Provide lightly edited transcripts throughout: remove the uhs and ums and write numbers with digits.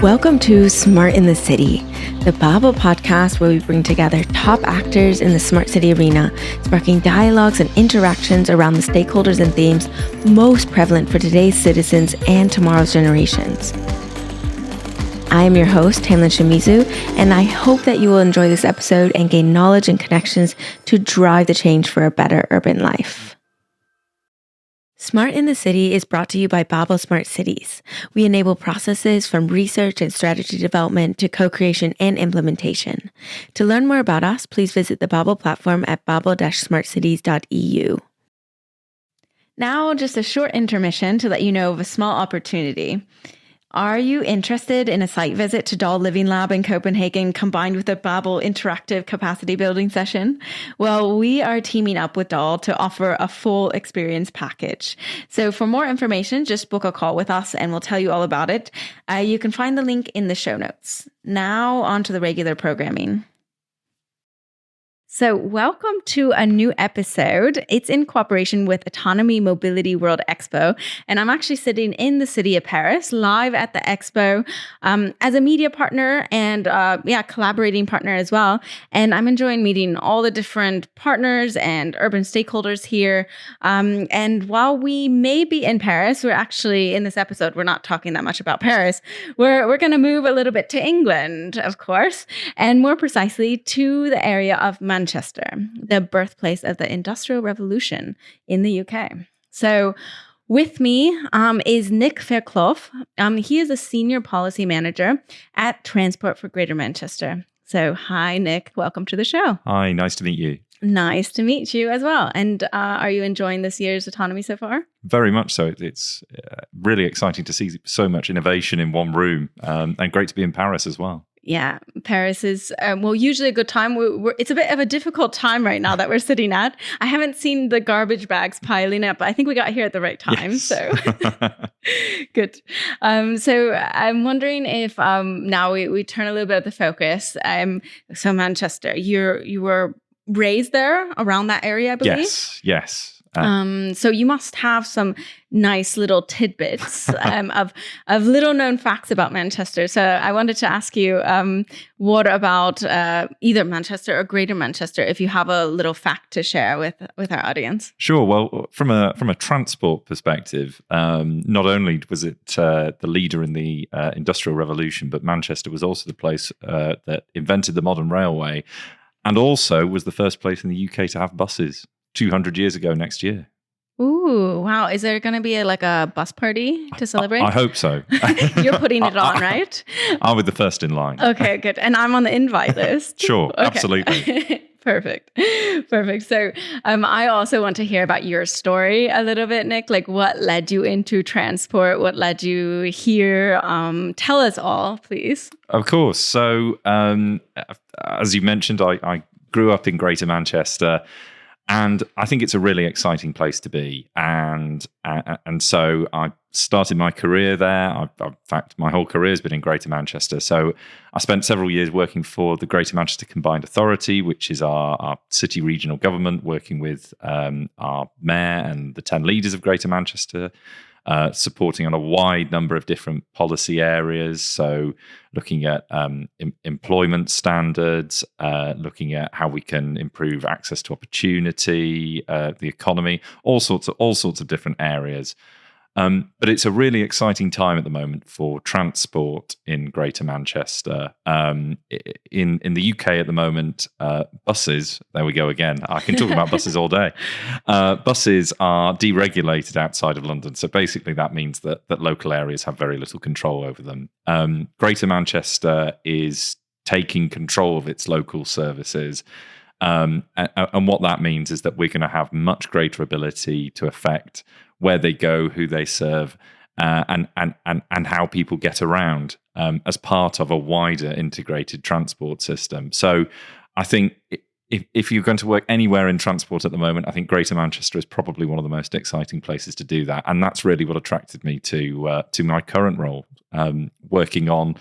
Welcome to Smart in the City, the Bible podcast where we bring together top actors in the smart city arena, sparking dialogues and interactions around the stakeholders and themes most prevalent for today's citizens and tomorrow's generations. I am your host, Tamlin Shimizu, and I hope that you will enjoy this episode and gain knowledge and connections to drive the change for a better urban life. Smart in the City is brought to you by Bible Smart Cities. We enable processes from research and strategy development to co-creation and implementation. To learn more about us, please visit the Bible platform at bible-smartcities.eu. Now, just a short intermission to let you know of a small opportunity. Are you interested in a site visit to Dahl Living Lab in Copenhagen combined with a Bible interactive capacity building session? Well, we are teaming up with Dahl to offer a full experience package. So for more information, just book a call with us and we'll tell you all about it. You can find the link in the show notes. Now on to the regular programming. So welcome to a new episode. It's in cooperation with Autonomy Mobility World Expo. And I'm actually sitting in the city of Paris, live at the expo as a media partner and collaborating partner as well. And I'm enjoying meeting all the different partners and urban stakeholders here. And while we may be in Paris, we're actually, in this episode, we're not talking that much about Paris. We're going to move a little bit to England, of course, and more precisely to the area of Manchester, the birthplace of the Industrial Revolution in the UK. So with me is Nick Fairclough. He is a senior policy manager at Transport for Greater Manchester. So hi, Nick. Welcome to the show. Hi, nice to meet you. Nice to meet you as well. And are you enjoying this year's autonomy so far? Very much so. It's really exciting to see so much innovation in one room and great to be in Paris as well. Yeah, Paris is, usually a good time. It's a bit of a difficult time right now that we're sitting at. I haven't seen the garbage bags piling up, but I think we got here at the right time. Yes. So good. So I'm wondering if now we turn a little bit of the focus. So Manchester, you were raised there around that area, I believe? Yes. So you must have some nice little tidbits of little known facts about Manchester. So I wanted to ask you, what about either Manchester or Greater Manchester, if you have a little fact to share with our audience? Sure. Well, from a transport perspective, not only was it the leader in the Industrial Revolution, but Manchester was also the place that invented the modern railway, and also was the first place in the UK to have buses 200 years ago next year. Ooh, wow. Is there going to be a bus party to celebrate? I hope so. You're putting it on, right? I'll be the first in line. Okay, good. And I'm on the invite list. Sure, okay. Absolutely. Perfect. So I also want to hear about your story a little bit, Nick. Like, what led you into transport? What led you here? Tell us all, please. Of course. So as you mentioned, I grew up in Greater Manchester. And I think it's a really exciting place to be. And so I started my career there. In fact, my whole career has been in Greater Manchester. So I spent several years working for the Greater Manchester Combined Authority, which is our city regional government, working with our mayor and the 10 leaders of Greater Manchester, supporting on a wide number of different policy areas. So looking at employment standards, looking at how we can improve access to opportunity, the economy, all sorts of different areas. But it's a really exciting time at the moment for transport in Greater Manchester. In the UK at the moment, buses, there we go again. I can talk about buses all day. Buses are deregulated outside of London. So basically that means that local areas have very little control over them. Greater Manchester is taking control of its local services. And what that means is that we're going to have much greater ability to affect where they go, who they serve, and how people get around as part of a wider integrated transport system. So I think if you're going to work anywhere in transport at the moment, I think Greater Manchester is probably one of the most exciting places to do that. And that's really what attracted me to my current role, working on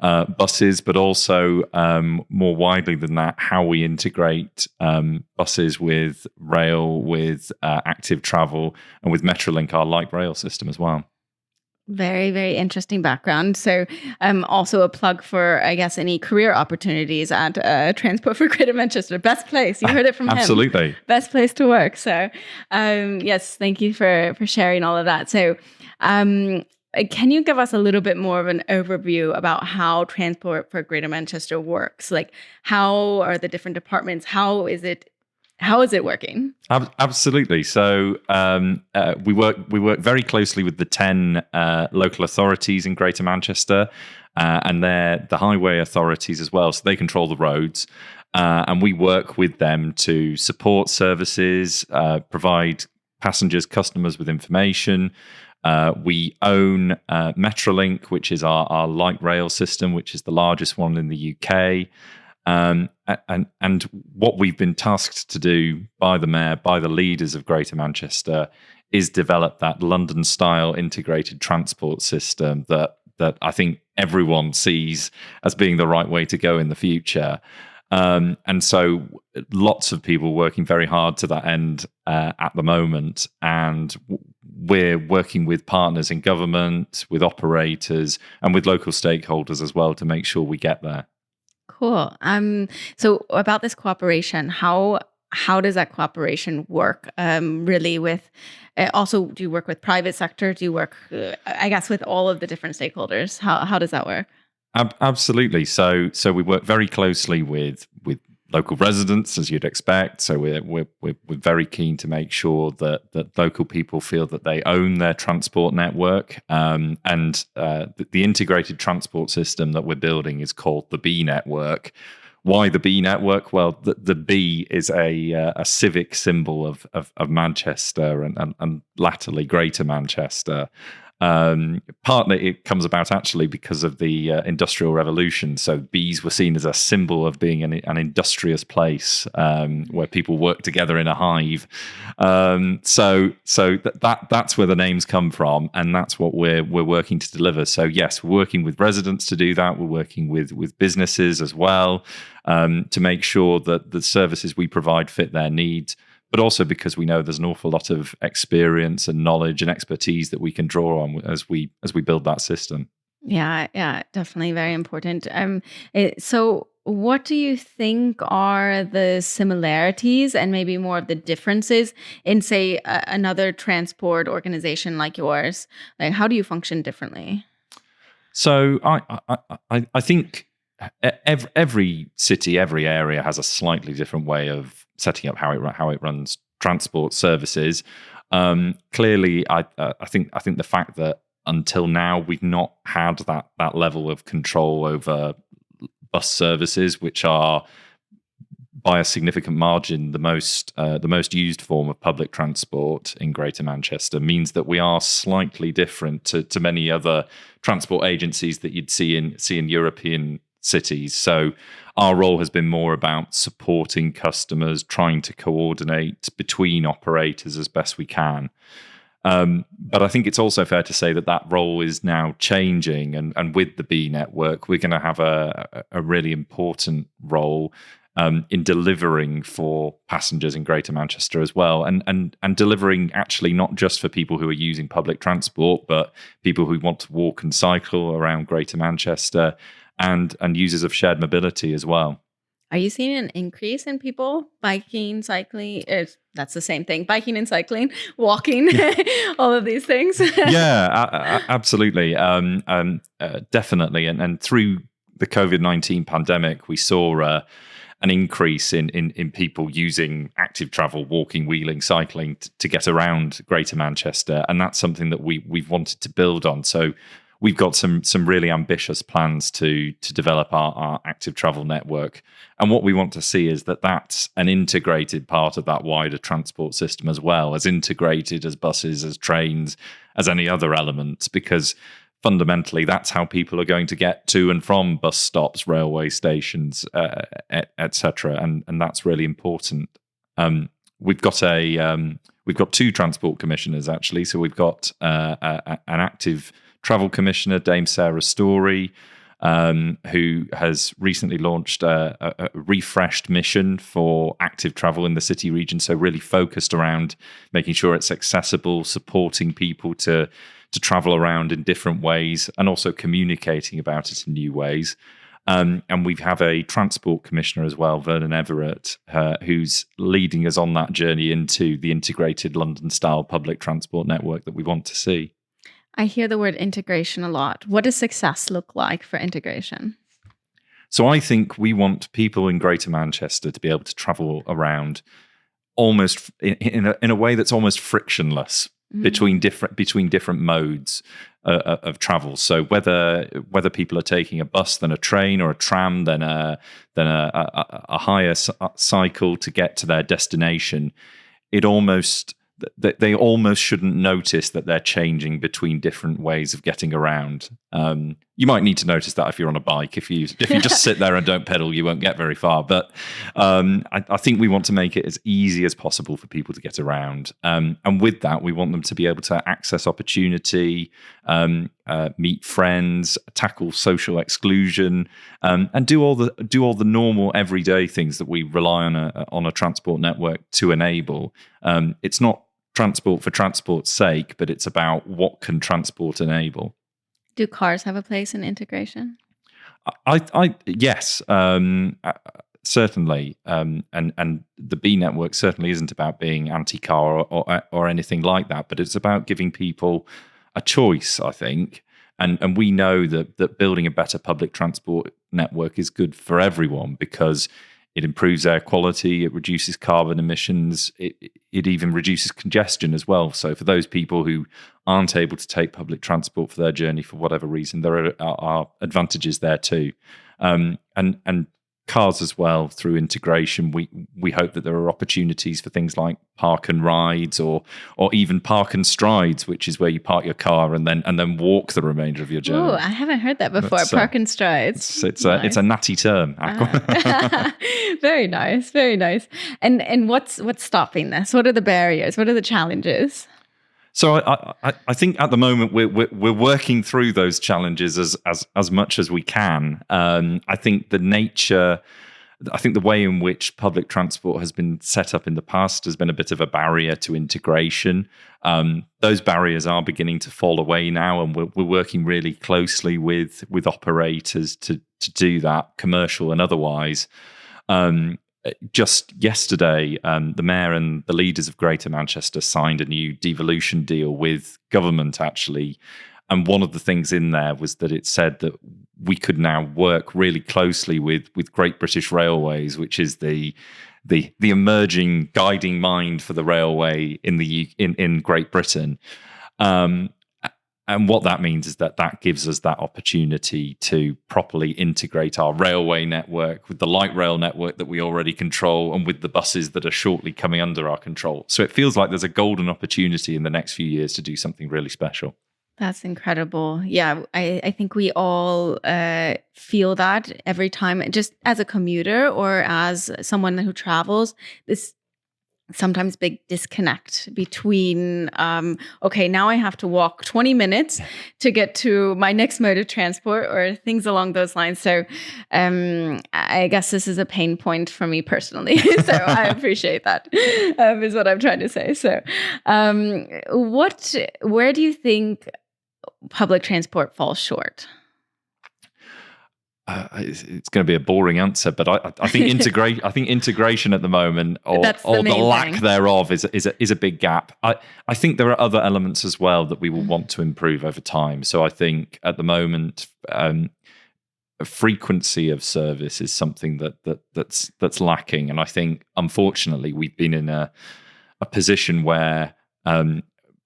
buses, but also more widely than that, how we integrate buses with rail, with active travel, and with Metrolink, our light rail system as well. Very, very interesting background. So, also a plug for, I guess, any career opportunities at Transport for Greater Manchester. Best place. You heard it from him. Absolutely. Best place to work. So, yes, thank you for sharing all of that. So, can you give us a little bit more of an overview about how Transport for Greater Manchester works? Like, how are the different departments? How is it working? Absolutely. So we work very closely with the 10 local authorities in Greater Manchester, and they're the highway authorities as well. So they control the roads, and we work with them to support services, provide passengers, customers with information. We own Metrolink, which is our light rail system, which is the largest one in the UK. And what we've been tasked to do by the mayor, by the leaders of Greater Manchester, is develop that London-style integrated transport system that I think everyone sees as being the right way to go in the future. And so lots of people working very hard to that end at the moment. And we're working with partners in government, with operators, and with local stakeholders as well to make sure we get there. Cool. So about this cooperation, how does that cooperation work? Really, with also, do you work with private sector? Do you work, I guess, with all of the different stakeholders? How does that work? Absolutely. So we work very closely with local residents, as you'd expect. So we're very keen to make sure that local people feel that they own their transport network. And the integrated transport system that we're building is called the B network. Why the B network? Well, the B is a civic symbol of Manchester and latterly Greater Manchester. Partly it comes about actually because of the Industrial Revolution. So bees were seen as a symbol of being an industrious place where people work together in a hive. So that's where the names come from, and that's what we're working to deliver. So yes, we're working with residents to do that. We're working with businesses as well to make sure that the services we provide fit their needs. But also because we know there's an awful lot of experience and knowledge and expertise that we can draw on as we build that system. Yeah, definitely very important. So what do you think are the similarities and maybe more of the differences in, say, another transport organization like yours? Like, how do you function differently? So I think every city, every area has a slightly different way of setting up how it runs transport services. Clearly, I think the fact that until now we've not had that level of control over bus services, which are by a significant margin the most used form of public transport in Greater Manchester, means that we are slightly different to many other transport agencies that you'd see in European cities. So our role has been more about supporting customers, trying to coordinate between operators as best we can. But I think it's also fair to say that role is now changing, and with the B network, we're going to have a really important role in delivering for passengers in Greater Manchester as well, and delivering actually not just for people who are using public transport, but people who want to walk and cycle around Greater Manchester, and users of shared mobility as well. Are you seeing an increase in people biking, cycling? That's the same thing. Biking and cycling, walking, all of these things. Yeah, absolutely. Definitely. And through the COVID-19 pandemic, we saw an increase in people using active travel, walking, wheeling, cycling to get around Greater Manchester. And that's something that we've wanted to build on. So we've got some really ambitious plans to develop our active travel network. And what we want to see is that that's an integrated part of that wider transport system as well, as integrated as buses, as trains, as any other element, because fundamentally that's how people are going to get to and from bus stops, railway stations, etc. And that's really important. We've got two transport commissioners actually. So we've got an active travel commissioner, Dame Sarah Story, who has recently launched a refreshed mission for active travel in the city region. So really focused around making sure it's accessible, supporting people to travel around in different ways, and also communicating about it in new ways. And we have a transport commissioner as well, Vernon Everett, who's leading us on that journey into the integrated London-style public transport network that we want to see. I hear the word integration a lot. What does success look like for integration? So I think we want people in Greater Manchester to be able to travel around almost in a way that's almost frictionless between different modes of travel. So whether people are taking a bus, then a train, or a tram, then a higher cycle to get to their destination, they almost shouldn't notice that they're changing between different ways of getting around. You might need to notice that if you're on a bike. If you just sit there and don't pedal, you won't get very far. But I think we want to make it as easy as possible for people to get around. And with that, we want them to be able to access opportunity, meet friends, tackle social exclusion, and do all the normal everyday things that we rely on a transport network to enable. It's not transport for transport's sake, but it's about what can transport enable. Do cars have a place in integration? Yes, certainly. And the B network certainly isn't about being anti-car or anything like that, but it's about giving people a choice, I think. And we know that building a better public transport network is good for everyone, because it improves air quality, it reduces carbon emissions, it even reduces congestion as well. So for those people who aren't able to take public transport for their journey for whatever reason, there are advantages there too. And cars as well, through integration, we hope that there are opportunities for things like park and rides, or even park and strides, which is where you park your car and then walk the remainder of your journey. Oh, I haven't heard that before. Park and strides. It's a natty term. Very nice, very nice. And what's stopping this? What are the barriers? What are the challenges? So I think at the moment we're working through those challenges as much as we can. I think the way in which public transport has been set up in the past has been a bit of a barrier to integration. Those barriers are beginning to fall away now, and we're working really closely with operators to do that, commercial and otherwise. Just yesterday, the mayor and the leaders of Greater Manchester signed a new devolution deal with government, actually. And one of the things in there was that it said that we could now work really closely with Great British Railways, which is the emerging guiding mind for the railway in Great Britain. And what that means is that gives us that opportunity to properly integrate our railway network with the light rail network that we already control, and with the buses that are shortly coming under our control. So it feels like there's a golden opportunity in the next few years to do something really special. That's incredible. Yeah, I think we all feel that every time, just as a commuter or as someone who travels, this sometimes big disconnect between, okay, now I have to walk 20 minutes to get to my next mode of transport, or things along those lines. So I guess this is a pain point for me personally. So I appreciate that, is what I'm trying to say. So where do you think public transport falls short? It's going to be a boring answer, but I think integration at the moment, or the lack thereof, is a big gap. I think there are other elements as well that we will want to improve over time. So I think at the moment, frequency of service is something that's lacking, and I think unfortunately we've been in a position where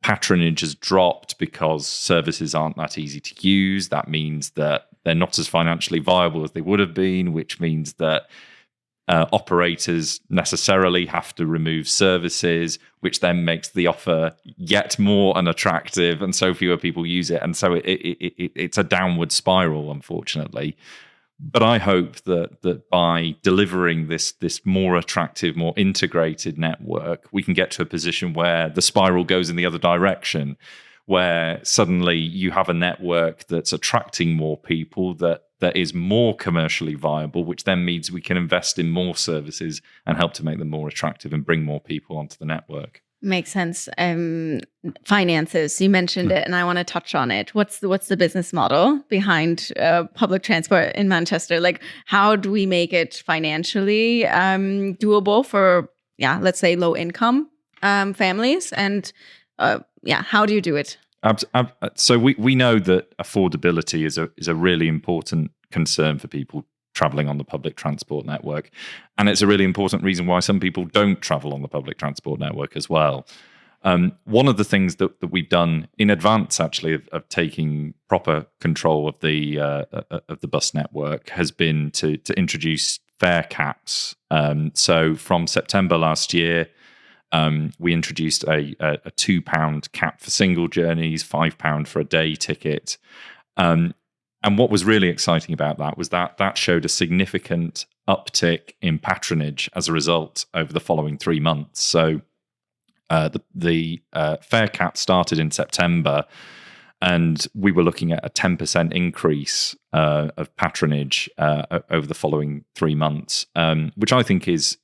patronage has dropped because services aren't that easy to use. That means that they're not as financially viable as they would have been, which means that operators necessarily have to remove services, which then makes the offer yet more unattractive, and so fewer people use it. And so it's a downward spiral, unfortunately. But I hope that by delivering this more attractive, more integrated network, we can get to a position where the spiral goes in the other direction, where suddenly you have a network that's attracting more people, that that is more commercially viable, which then means we can invest in more services and help to make them more attractive and bring more people onto the network. Makes sense. Finances, you mentioned it, and I want to touch on it. What's the business model behind public transport in Manchester? Like, how do we make it financially doable for, let's say low income families? And how do you do it? So we know that affordability is a really important concern for people traveling on the public transport network. And it's a really important reason why some people don't travel on the public transport network as well. One of the things that we've done in advance, actually, of taking proper control of the bus network has been to introduce fare caps. So from September last year, we introduced a £2 cap for single journeys, £5 for a day ticket. And what was really exciting about that was that showed a significant uptick in patronage as a result over the following 3 months. So the fare cap started in September, and we were looking at a 10% increase of patronage over the following 3 months, which I think is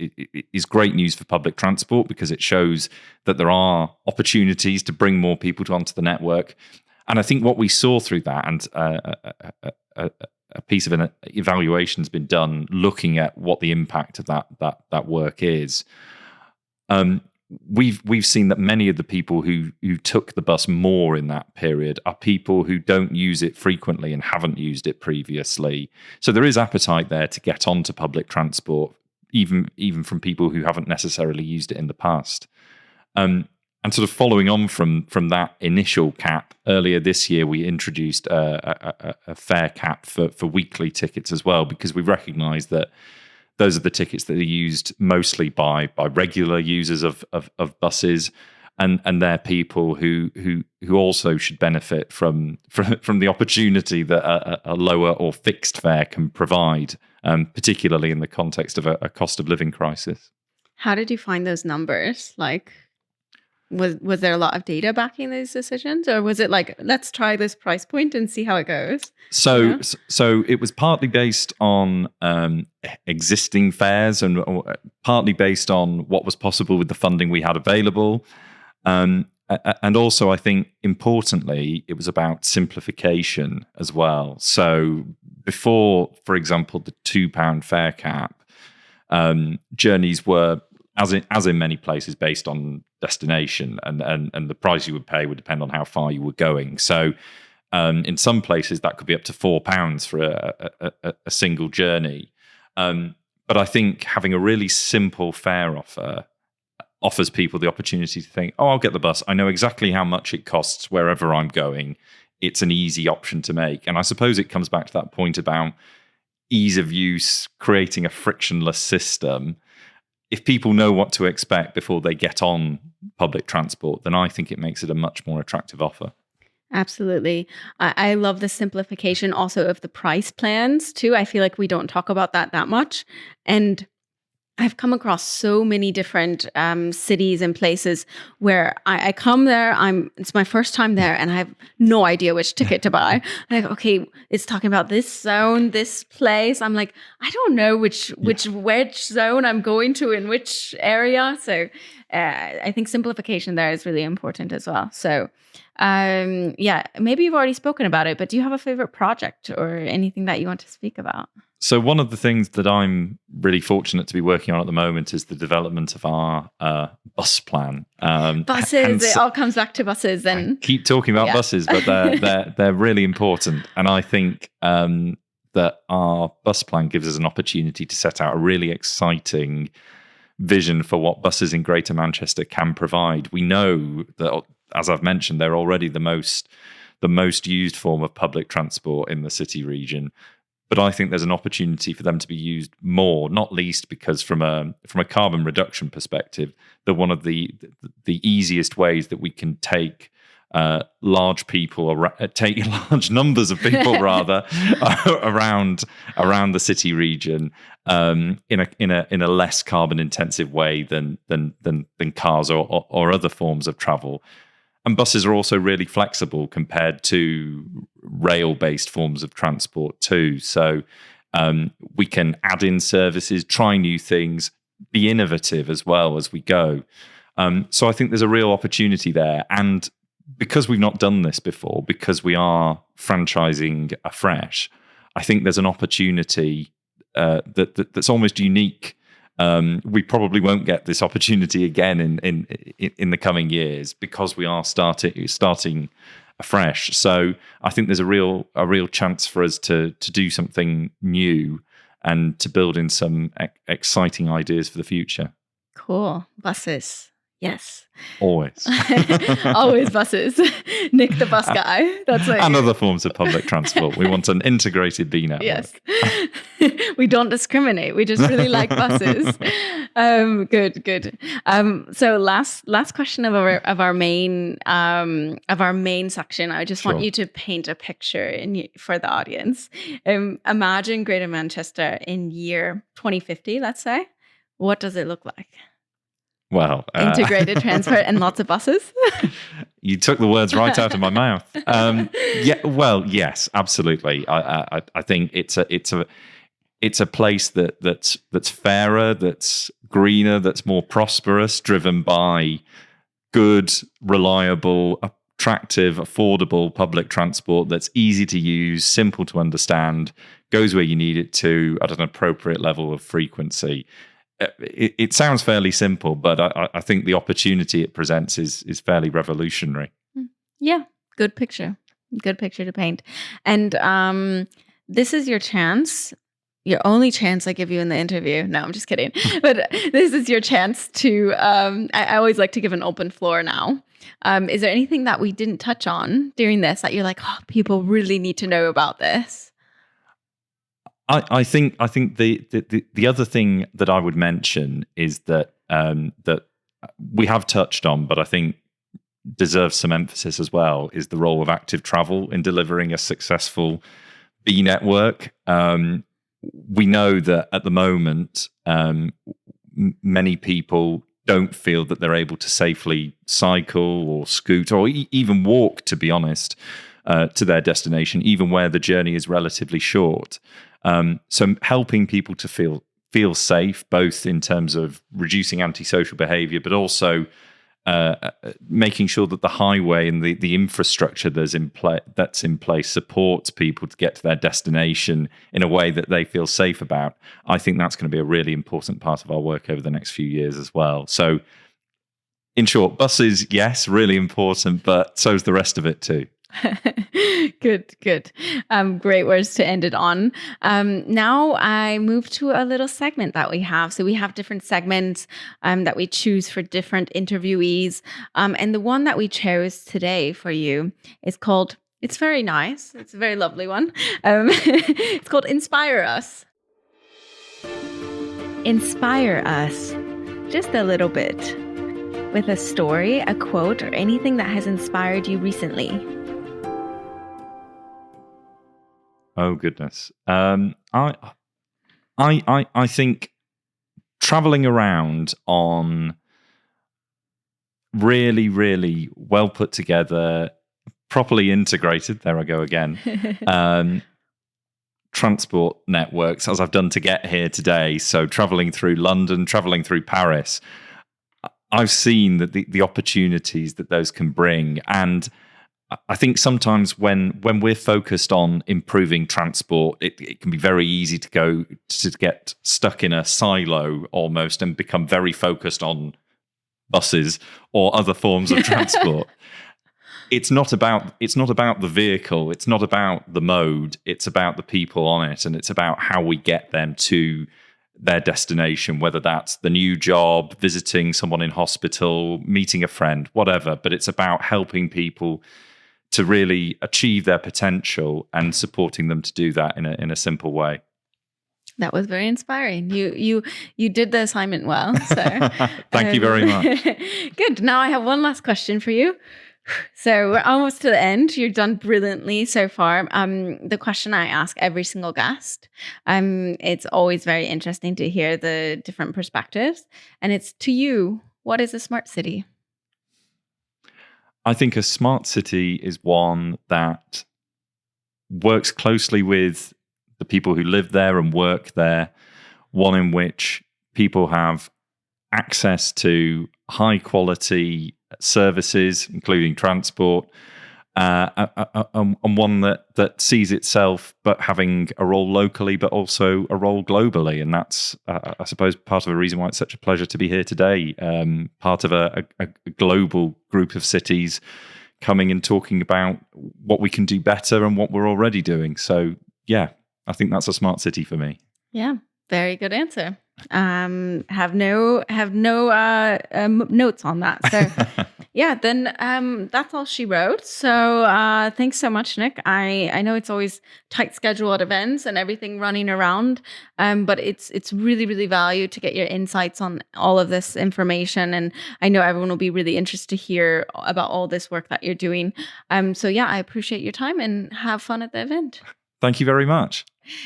great news for public transport, because it shows that there are opportunities to bring more people onto the network. And I think what we saw through that, and a piece of an evaluation has been done looking at what the impact of that work is. We've seen that many of the people who took the bus more in that period are people who don't use it frequently and haven't used it previously. So there is appetite there to get onto public transport, even from people who haven't necessarily used it in the past. And sort of following on from that initial cap, earlier this year we introduced a fare cap for weekly tickets as well, because we recognise that those are the tickets that are used mostly by regular users of buses, and they're people who also should benefit from the opportunity that a lower or fixed fare can provide, particularly in the context of a cost of living crisis. How did you find those numbers? Like, was there a lot of data backing these decisions, or was it like, let's try this price point and see how it goes? So it was partly based on existing fares, and partly based on what was possible with the funding we had available. And also, I think, importantly, it was about simplification as well. So before, for example, the £2 fare cap, journeys were, as in many places, based on destination, and the price you would pay would depend on how far you were going. So in some places that could be up to £4 for a single journey. But I think having a really simple fare offer offers people the opportunity to think, I'll get the bus. I know exactly how much it costs wherever I'm going. It's an easy option to make. And I suppose it comes back to that point about ease of use, creating a frictionless system. If people know what to expect before they get on public transport, then I think it makes it a much more attractive offer. Absolutely. I love the simplification also of the price plans too. I feel like we don't talk about that much. And I've come across so many different cities and places where I come there, it's my first time there, and I have no idea which ticket to buy. I'm like, okay, it's talking about this zone, this place. I'm like, I don't know which zone I'm going to in which area. So I think simplification there is really important as well. So maybe you've already spoken about it, but do you have a favorite project or anything that you want to speak about? So one of the things that I'm really fortunate to be working on at the moment is the development of our bus plan. Buses, it all comes back to buses. And I keep talking about buses, but they're really important. And I think that our bus plan gives us an opportunity to set out a really exciting vision for what buses in Greater Manchester can provide. We know that, as I've mentioned, they're already the most used form of public transport in the city region. But I think there's an opportunity for them to be used more, not least because from a carbon reduction perspective, they're one of the easiest ways that we can take large numbers of people rather around the city region in a less carbon intensive way than cars or other forms of travel. And buses are also really flexible compared to rail-based forms of transport too. So we can add in services, try new things, be innovative as well as we go. So I think there's a real opportunity there. And because we've not done this before, because we are franchising afresh, I think there's an opportunity that's almost unique. We probably won't get this opportunity again in the coming years because we are starting afresh. So I think there's a real chance for us to do something new and to build in some exciting ideas for the future. Cool. Buses. Yes. Always. Always buses. Nick the bus guy. That's like, and other forms of public transport. We want an integrated B network. Yes. We don't discriminate. We just really like buses. Good. So last question of our main section. I just want you to paint a picture for the audience. Imagine Greater Manchester in year 2050, let's say. What does it look like? Well, integrated transport and lots of buses. You took the words right out of my mouth. Yes, absolutely. I think it's a place that's fairer, that's greener, that's more prosperous, driven by good, reliable, attractive, affordable public transport that's easy to use, simple to understand, goes where you need it to at an appropriate level of frequency. It sounds fairly simple, but I think the opportunity it presents is fairly revolutionary. Yeah, good picture to paint. And this is your chance, your only chance I give you in the interview. No, I'm just kidding. But this is your chance to, I always like to give an open floor now. Is there anything that we didn't touch on during this that you're like, oh, people really need to know about this? I think the other thing that I would mention is that that we have touched on, but I think deserves some emphasis as well, is the role of active travel in delivering a successful B network. We know that at the moment, many people don't feel that they're able to safely cycle or scoot or even walk, to be honest, to their destination, even where the journey is relatively short. So helping people to feel safe, both in terms of reducing antisocial behavior, but also making sure that the highway and the infrastructure that's in place supports people to get to their destination in a way that they feel safe about. I think that's going to be a really important part of our work over the next few years as well. So in short, buses, yes, really important, but so's the rest of it too. Good. Great words to end it on. Now I move to a little segment that we have. So we have different segments that we choose for different interviewees. And the one that we chose today for you is called, it's very nice. It's a very lovely one. It's called Inspire Us. Inspire us just a little bit with a story, a quote, or anything that has inspired you recently. Oh goodness. I think traveling around on really, really well put together, properly integrated, there I go again, transport networks, as I've done to get here today. So traveling through London, traveling through Paris, I've seen that the opportunities that those can bring. And I think sometimes when we're focused on improving transport, it can be very easy to get stuck in a silo almost and become very focused on buses or other forms of transport. It's not about the vehicle, it's not about the mode, it's about the people on it, and it's about how we get them to their destination, whether that's the new job, visiting someone in hospital, meeting a friend, whatever. But it's about helping people to really achieve their potential and supporting them to do that in a simple way. That was very inspiring. You did the assignment well. So Thank you very much. Good. Now I have one last question for you. So we're almost to the end. You've done brilliantly so far. The question I ask every single guest, it's always very interesting to hear the different perspectives. And it's, to you, what is a smart city? I think a smart city is one that works closely with the people who live there and work there, one in which people have access to high quality services, including transport, and one that sees itself but having a role locally, but also a role globally. And that's, I suppose, part of the reason why it's such a pleasure to be here today, part of a global group of cities coming and talking about what we can do better and what we're already doing. So, yeah, I think that's a smart city for me. Yeah, very good answer. Have no notes on that. So yeah, then that's all she wrote. So thanks so much, Nick. I know it's always tight schedule at events and everything running around, but it's really, really valued to get your insights on all of this information. And I know everyone will be really interested to hear about all this work that you're doing. So yeah, I appreciate your time and have fun at the event. Thank you very much.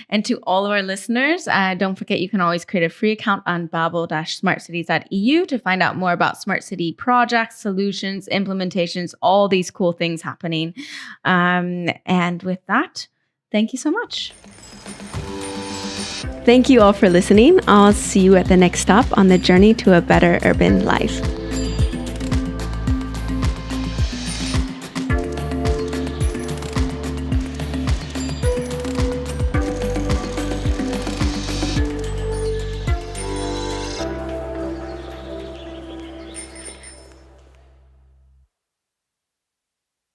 And to all of our listeners, don't forget you can always create a free account on babel-smartcities.eu to find out more about smart city projects, solutions, implementations, all these cool things happening. And with that, thank you so much. Thank you all for listening. I'll see you at the next stop on the journey to a better urban life.